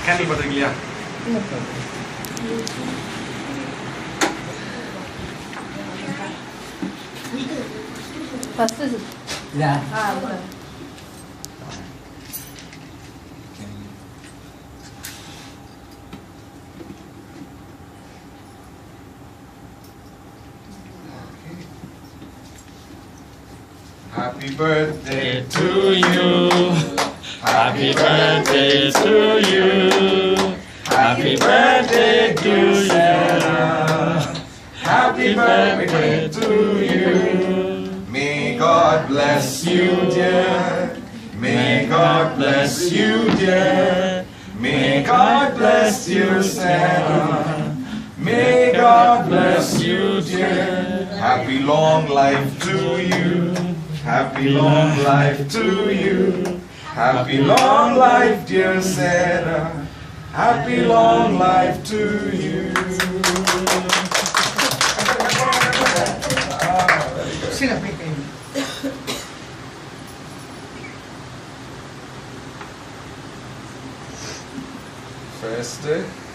Candle போட்டிருக்கீங்க இல்லையா? First இதா Happy birthday to you. Happy birthday to you. Happy birthday to you. Happy birthday to you. May God bless you, dear. May God bless you, dear. May God bless you, Sarah. May God bless you, dear. Happy long life to you. Happy long life to you. Happy long life, dear Sarah. Happy long life to you. First.